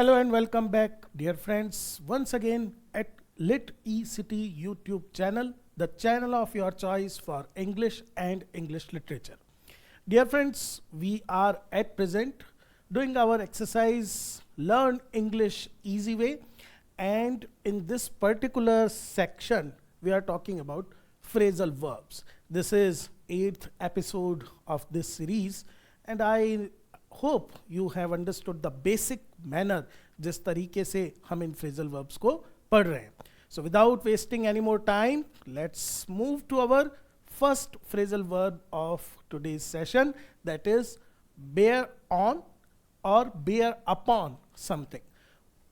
Hello and welcome back, dear friends, once again at Lit eCity YouTube channel, the channel of your choice for English and English literature. Dear friends, we are at present doing our exercise Learn English Easy Way, and in this particular section, we are talking about phrasal verbs. This is 8th episode of this series, and I hope you have understood the basic manner जिस तरीके से हम इन phrasal verbs को पढ़ रहे हैं. So without wasting any more time, let's move to our first phrasal verb of today's session, that is bear on or bear upon something.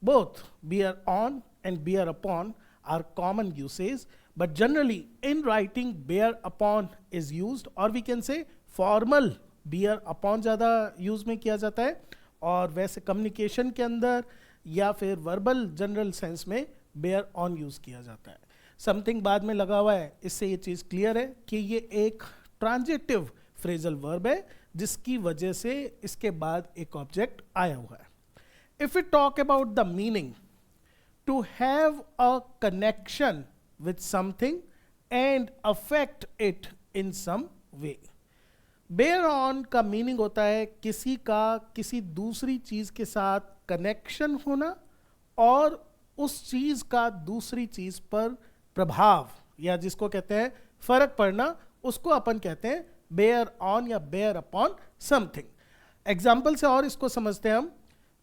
Both bear on and bear upon are common usage, but generally in writing bear upon is used, or we can say formal bear upon ज़्यादा use में किया जाता है, और वैसे communication के अंदर या फिर वर्बल जनरल सेंस में बेयर ऑन यूज़ किया जाता है. समथिंग बाद में लगा हुआ है, इससे ये चीज़ क्लियर है कि ये एक ट्रांजिटिव फ्रेजल वर्ब है जिसकी वजह से इसके बाद एक ऑब्जेक्ट आया हुआ है. If you talk about the meaning, to have a connection with something and affect it in some way. Bear on का मीनिंग होता है किसी का किसी दूसरी चीज़ के साथ कनेक्शन होना और उस चीज़ का दूसरी चीज़ पर प्रभाव, या जिसको कहते हैं फर्क पड़ना, उसको अपन कहते हैं बेयर ऑन या बेयर अपॉन समथिंग. एग्जाम्पल से और इसको समझते हैं हम.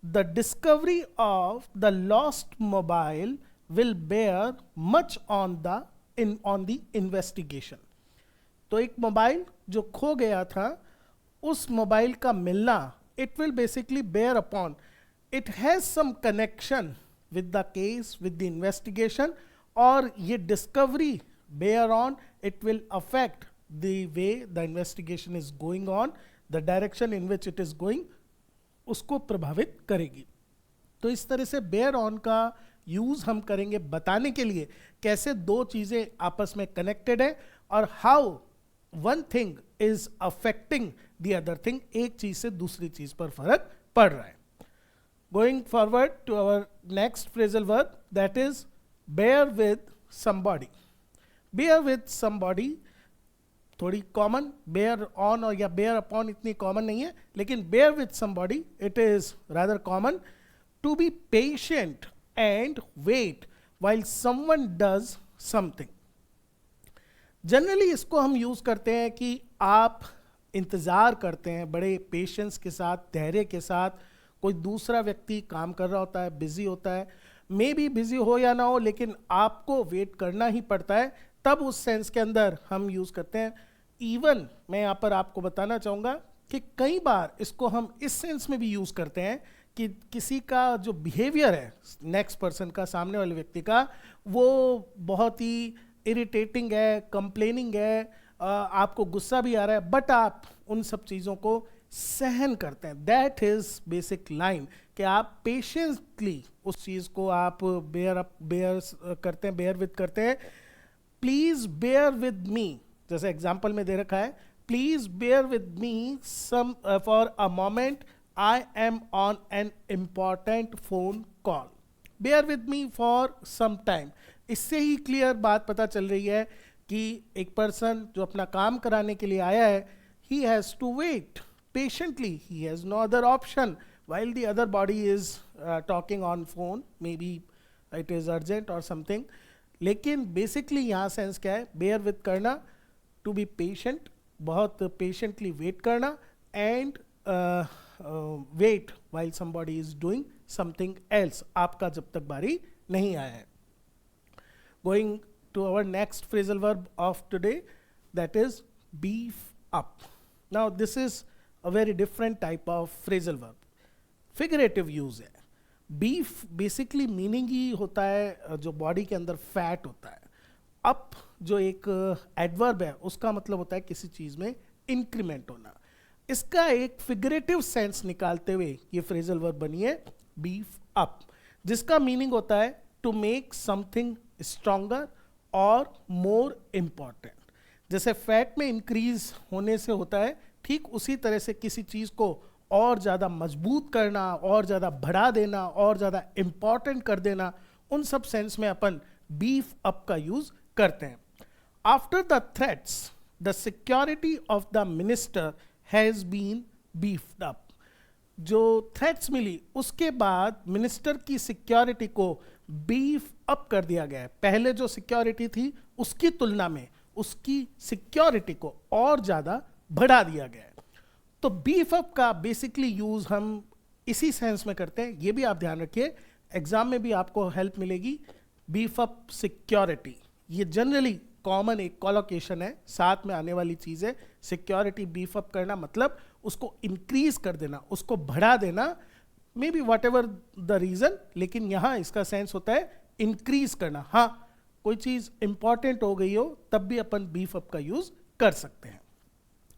The discovery of the lost mobile will bear much on the investigation. तो एक मोबाइल जो खो गया था, उस मोबाइल का मिलना, it will basically bear upon, it has some connection with the case, with the investigation, और ये discovery bear on, it will affect the way the investigation is going on, the direction in which it is going, उसको प्रभावित करेगी. तो इस तरह से bear on का यूज हम करेंगे बताने के लिए कैसे दो चीजें आपस में कनेक्टेड है और how one thing is affecting the other thing, एक चीज से दूसरी चीज पर फर्क पड़ रहा है. Going forward to our next phrasal verb, that is bear with somebody. Bear with somebody थोड़ी कॉमन, बेयर ऑन और या बेयर अपॉन इतनी कॉमन नहीं है, लेकिन bear with somebody it is rather common. To be patient and wait while someone does something. Generally इसको हम use करते हैं कि आप इंतज़ार करते हैं बड़े पेशेंस के साथ, धैर्य के साथ, कोई दूसरा व्यक्ति काम कर रहा होता है, बिजी होता है, मे बी बिजी हो या ना हो, लेकिन आपको वेट करना ही पड़ता है, तब उस सेंस के अंदर हम यूज़ करते हैं. इवन मैं यहाँ पर आपको बताना चाहूँगा कि कई बार इसको हम इस सेंस में भी यूज़ करते हैं कि किसी का जो बिहेवियर है नेक्स्ट पर्सन का, सामने वाले व्यक्ति का, वो बहुत ही इरिटेटिंग है, कंप्लेनिंग है, आपको गुस्सा भी आ रहा है, बट आप उन सब चीज़ों को सहन करते हैं. दैट इज बेसिक लाइन कि आप पेशेंटली उस चीज़ को आप बेयर करते हैं, बेयर विद करते हैं. प्लीज बेयर विद मी, जैसे एग्जाम्पल में दे रखा है, please bear with me some for a moment, I am on an important phone call. Bear with me for some time. इससे ही क्लियर बात पता चल रही है कि एक पर्सन जो अपना काम कराने के लिए आया है, he has to wait patiently. He has no other option while the other body is talking on phone. Maybe it is urgent or something. लेकिन बेसिकली यहाँ सेंस क्या है? बेयर विथ करना, टू बी पेशेंट, बहुत patiently wait करना, and wait while somebody is doing something else, आपका जब तक बारी नहीं आया है. Going to our next phrasal verb of today, that is beef up. Now this is a very different type of phrasal verb, figurative use है. Beef basically meaning ही होता है जो बॉडी के अंदर फैट होता है. अप जो एक एडवर्ब है उसका मतलब होता है किसी चीज में इंक्रीमेंट होना. इसका एक फिगरेटिव सेंस निकालते हुए ये फ्रेजल वर्ब बनी है बीफ अप, जिसका मीनिंग होता है टू मेक समथिंग स्ट्रॉन्गर और मोर इंपॉर्टेंट. जैसे फैट में इंक्रीज होने से होता है, ठीक उसी तरह से किसी चीज को और ज़्यादा मजबूत करना, और ज़्यादा बढ़ा देना, और ज़्यादा इम्पॉर्टेंट कर देना, उन सब सेंस में अपन बीफ अप का यूज करते हैं. After the threats the security of the minister has been beefed up. जो थ्रेट्स मिली उसके बाद मिनिस्टर की सिक्योरिटी को बीफ अप कर दिया गया है. पहले जो सिक्योरिटी थी उसकी तुलना में उसकी सिक्योरिटी को और ज़्यादा बढ़ा दिया गया है. तो बीफ अप का बेसिकली यूज हम इसी सेंस में करते हैं. ये भी आप ध्यान रखिए, एग्जाम में भी आपको हेल्प मिलेगी. बीफ अप सिक्योरिटी, ये जनरली कॉमन एक कॉलोकेशन है, साथ में आने वाली चीज है. सिक्योरिटी बीफ अप करना मतलब उसको इंक्रीज कर देना, उसको बढ़ा देना, maybe whatever the reason, लेकिन यहां इसका सेंस होता है इंक्रीज करना. हाँ, कोई चीज इंपॉर्टेंट हो गई हो तब भी अपन बीफ अप का यूज कर सकते हैं.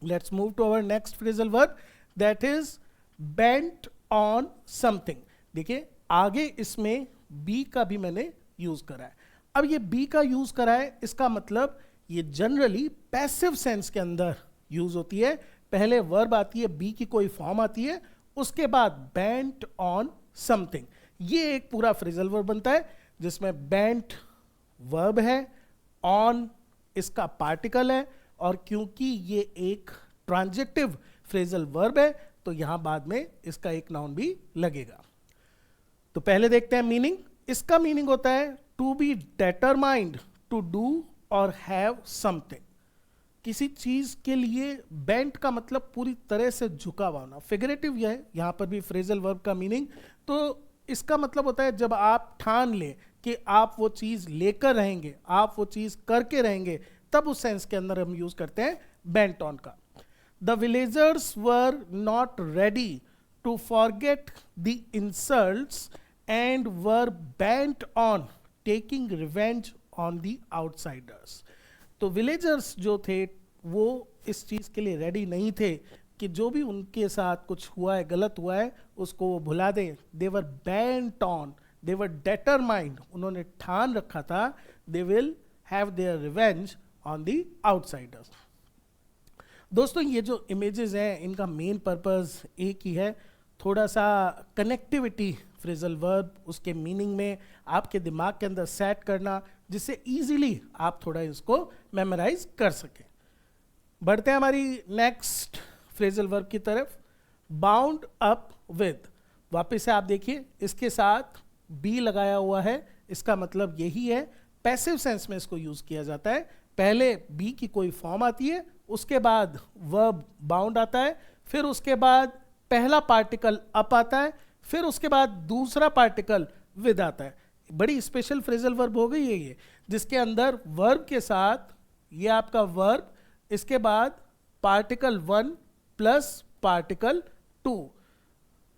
Let's move to our next phrasal verb, that is bent on something. देखिए आगे इसमें बी का भी मैंने यूज करा है. अब ये बी का यूज करा है, इसका मतलब ये जनरली पैसिव सेंस के अंदर यूज होती है. पहले वर्ब आती है, बी की कोई फॉर्म आती है, उसके बाद बेंट ऑन समथिंग. ये एक पूरा फ्रेजल वर्ब बनता है जिसमें बेंट वर्ब है, ऑन इसका पार्टिकल है, और क्योंकि ये एक ट्रांजिटिव फ्रेजल वर्ब है तो यहां बाद में इसका एक नाउन भी लगेगा. तो पहले देखते हैं मीनिंग. इसका मीनिंग होता है to be determined to do और हैव समथिंग. किसी चीज के लिए बेंट का मतलब पूरी तरह से झुका हुआ होना. फिगरेटिव यह है, यहां पर भी फ्रेजल वर्ब का मीनिंग. तो इसका मतलब होता है जब आप ठान लें कि आप वो चीज लेकर रहेंगे, आप वो चीज करके रहेंगे, तब उस सेंस के अंदर हम यूज करते हैं बेंट ऑन का. The villagers were not ready to forget the insults and were bent on taking revenge on the outsiders. तो विलेजर्स जो थे वो इस चीज के लिए रेडी नहीं थे कि जो भी उनके साथ कुछ हुआ है, गलत हुआ है, उसको वो भुला दें. They were bent on, they were determined, उन्होंने ठान रखा था, they will have their revenge on the outsiders. दोस्तों ये जो इमेजेस हैं इनका मेन पर्पस एक ही है, थोड़ा सा कनेक्टिविटी फ्रेजल वर्ब उसके मीनिंग में आपके दिमाग के अंदर सेट करना, जिससे इजीली आप थोड़ा इसको मेमोराइज कर सकें. बढ़ते हैं हमारी नेक्स्ट फ्रेजल वर्ब की तरफ. बाउंड अप विद, वापस से आप देखिए इसके साथ बी लगाया हुआ है, इसका मतलब यही है. पैसिव सेंस में इसको यूज किया जाता है. पहले बी की कोई फॉर्म आती है, उसके बाद वर्ब बाउंड आता है, फिर उसके बाद पहला पार्टिकल अप आता है, फिर उसके बाद दूसरा पार्टिकल विद आता है. बड़ी स्पेशल फ्रेजल वर्ब हो गई है ये, जिसके अंदर वर्ब के साथ ये आपका वर्ब, इसके बाद पार्टिकल 1 प्लस पार्टिकल 2.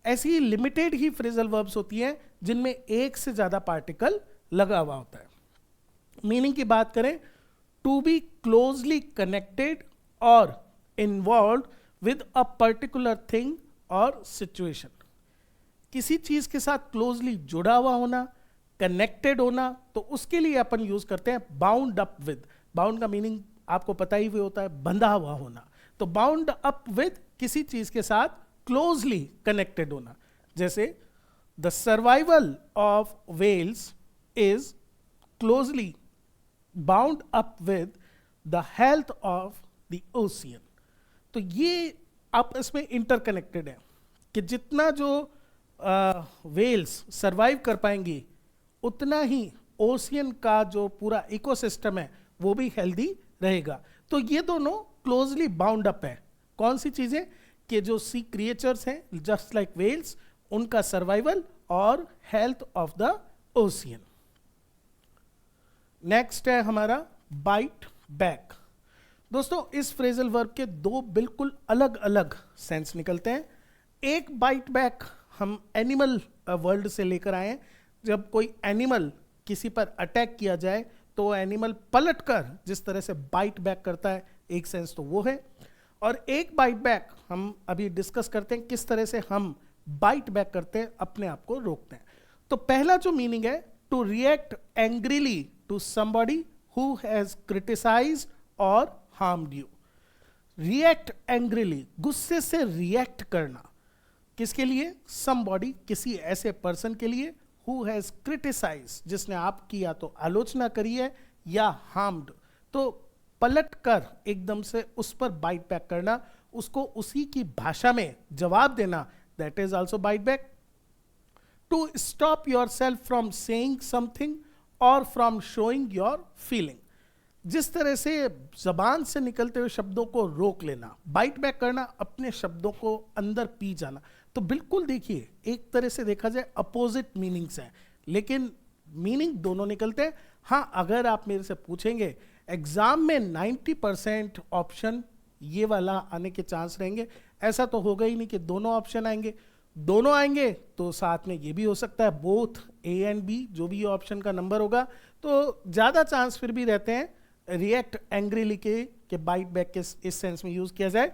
ऐसी लिमिटेड ही फ्रेजल वर्ब्स होती हैं जिनमें एक से ज्यादा पार्टिकल लगा हुआ होता है. मीनिंग की बात करें, टू बी क्लोजली कनेक्टेड और involve with a particular thing और सिचुएशन. किसी चीज के साथ क्लोजली जुड़ा हुआ होना, कनेक्टेड होना, तो उसके लिए अपन यूज करते हैं बाउंड अप विद. बाउंड का मीनिंग आपको पता ही होता है, बंधा हुआ होना. तो बाउंड अप विद किसी चीज के साथ क्लोजली कनेक्टेड होना. जैसे the survival of whales is closely bound up with the health of the ocean. तो ये आप इसमें इंटरकनेक्टेड है कि जितना जो वेल्स सरवाइव कर पाएंगी उतना ही ओशियन का जो पूरा इकोसिस्टम है वो भी हेल्दी रहेगा. तो ये दोनों क्लोजली बाउंड अप है. कौन सी चीजें? कि जो सी क्रिएचर्स हैं जस्ट लाइक वेल्स, उनका सर्वाइवल और health of the ocean. Next है हमारा बाइट बैक. दोस्तों इस फ्रेजल वर्ब के दो बिल्कुल अलग अलग सेंस निकलते हैं. एक बाइट बैक हम एनिमल वर्ल्ड से लेकर आए हैं. जब कोई एनिमल किसी पर अटैक किया जाए तो एनिमल पलटकर जिस तरह से बाइट बैक करता है, एक सेंस तो वो है. और एक बाइट बैक हम अभी डिस्कस करते हैं किस तरह से हम बाइट बैक करते हैं, अपने आप को रोकते हैं. तो पहला जो मीनिंग है, to react angrily to somebody who has criticized और हार्म्ड यू. रिएक्ट एंग्रीली, गुस्से से रिएक्ट करना. किसके लिए? somebody, किसी ऐसे पर्सन के लिए who has criticized, जिसने आपकी या तो आलोचना करी है या harmed। तो पलट कर एकदम से उस पर बाइट बैक करना, उसको उसी की भाषा में जवाब देना, that is also bite back. To stop yourself from saying something और फ्रॉम शोइंग योर फीलिंग, जिस तरह से जबान से निकलते हुए शब्दों को रोक लेना, बाइट बैक करना, अपने शब्दों को अंदर पी जाना। तो बिल्कुल देखिए, एक तरह से देखा जाए अपोजिट मीनिंग्स हैं, लेकिन मीनिंग दोनों निकलते हैं। हाँ, अगर आप मेरे से पूछेंगे एग्जाम में 90% ऑप्शन ये वाला आने के चांस रहेंगे, ऐसा तो होगा ही नहीं कि दोनों ऑप्शन आएंगे। दोनों आएंगे तो साथ में ये भी हो सकता है बोथ ए एंड बी, जो भी ऑप्शन का नंबर होगा, तो ज़्यादा चांस फिर भी रहते हैं रिएक्ट एंग्रीली के बाइट बैक के इस सेंस में यूज किया जाए।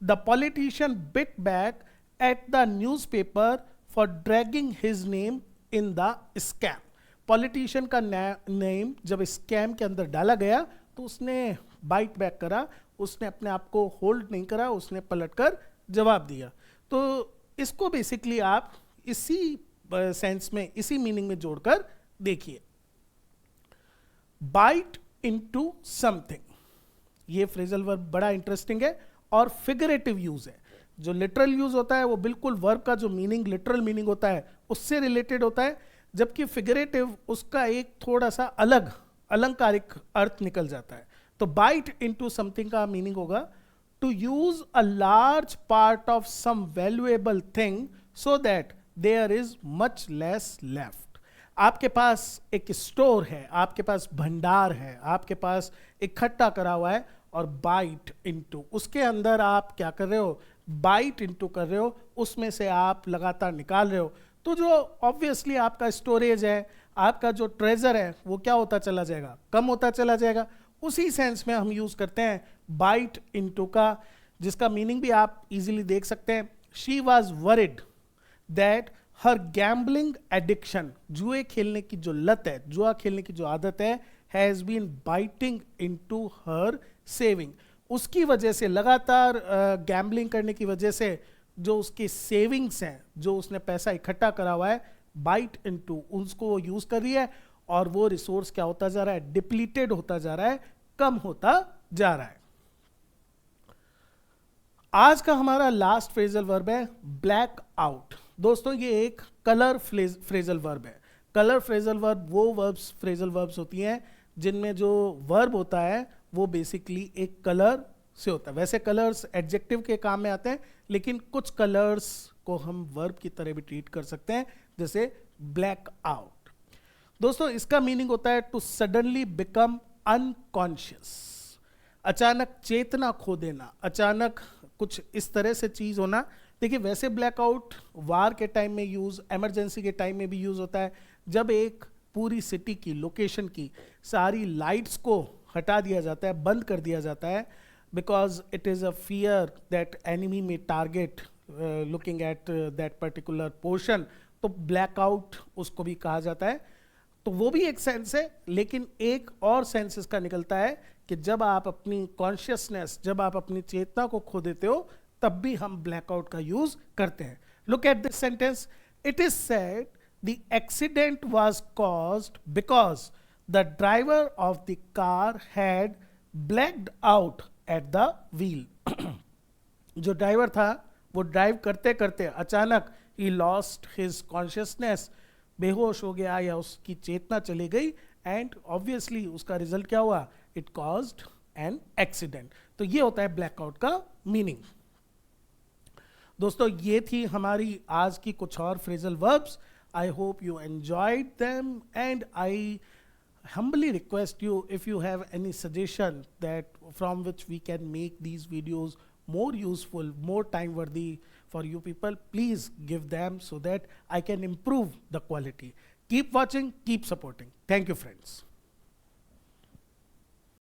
The politician bit back at the newspaper for dragging his name in the scam. Politician का नेम जब स्कैम के अंदर डाला गया तो उसने बाइट बैक करा, उसने अपने आप को होल्ड नहीं करा, उसने पलटकर जवाब दिया। तो इसको बेसिकली आप इसी सेंस में, इसी मीनिंग में जोड़कर देखिए। बाइट इनटू समथिंग, ये फ्रेजल वर्ब बड़ा इंटरेस्टिंग है और फिगरेटिव यूज है। जो लिटरल यूज होता है वो बिल्कुल वर्ब का जो मीनिंग, लिटरल मीनिंग होता है उससे रिलेटेड होता है, जबकि फिगरेटिव उसका एक थोड़ा सा अलग अलंकारिक अर्थ निकल जाता है। तो बाइट इनटू समथिंग का मीनिंग होगा to use a large part of some valuable thing so that there is much less left. आपके पास एक स्टोर है, आपके पास भंडार है, आपके पास इकट्ठा करा हुआ है, और बाइट इनटू, उसके अंदर आप क्या कर रहे हो? बाइट इनटू कर रहे हो, उसमें से आप लगातार निकाल रहे हो। तो जो ऑब्वियसली आपका स्टोरेज है, आपका जो ट्रेजर है, वो क्या होता चला जाएगा? कम होता चला जाएगा। उसी सेंस में हम यूज करते हैं बाइट इनटू का, जिसका मीनिंग भी आप इजीली देख सकते हैं। She was worried that her gambling addiction, जुए खेलने की जो लत है, जुआ खेलने की जो आदत है, has been biting into her saving. उसकी वजह से, लगातार गैम्बलिंग करने की वजह से जो उसकी सेविंग्स हैं, जो उसने पैसा इकट्ठा करा हुआ है, बाइट इनटू, उसको वो यूज कर रही है, और वो रिसोर्स क्या होता जा रहा है? डिप्लीटेड होता जा रहा है, कम होता जा रहा है। आज का हमारा लास्ट फ्रेजल वर्ब है ब्लैक आउट। दोस्तों, ये एक कलर फ्रेजल वर्ब है। कलर फ्रेजल वर्ब वो वर्ब्स, फ्रेजल वर्ब्स होती हैं जिनमें जो वर्ब होता है वो बेसिकली एक कलर से होता है। वैसे कलर्स एडजेक्टिव के काम में आते हैं, लेकिन कुछ कलर्स को हम वर्ब की तरह भी ट्रीट कर सकते हैं, जैसे ब्लैक आउट। दोस्तों, इसका मीनिंग होता है टू सडनली बिकम अनकॉन्शियस, अचानक चेतना खो देना, अचानक कुछ इस तरह से चीज होना। देखिए, वैसे ब्लैकआउट वार के टाइम में यूज, इमरजेंसी के टाइम में भी यूज होता है, जब एक पूरी सिटी की, लोकेशन की सारी लाइट्स को हटा दिया जाता है, बंद कर दिया जाता है, because it is a fear that enemy may target looking at that particular portion. तो ब्लैकआउट उसको भी कहा जाता है। तो वो भी एक सेंस है, लेकिन एक और सेंस इसका निकलता है कि जब आप अपनी कॉन्शियसनेस, जब आप अपनी चेतना को खो देते हो, तब भी हम ब्लैकआउट का यूज करते हैं। Look at this sentence. It is said the accident was caused because the driver of the car had blacked out at the wheel. जो ड्राइवर था वो ड्राइव करते करते अचानक ही लॉस्ट हिज कॉन्शियसनेस, बेहोश हो गया या उसकी चेतना चली गई, एंड ऑब्वियसली उसका रिजल्ट क्या हुआ? It caused an accident. तो ये होता है ब्लैकआउट का मीनिंग। दोस्तों, ये थी हमारी आज की कुछ और phrasal verbs. I hope you enjoyed them, and I humbly request you, if you have any suggestion that from which we can make these videos more useful, more time worthy for you people, please give them so that I can improve the quality. Keep watching, keep supporting. Thank you, friends.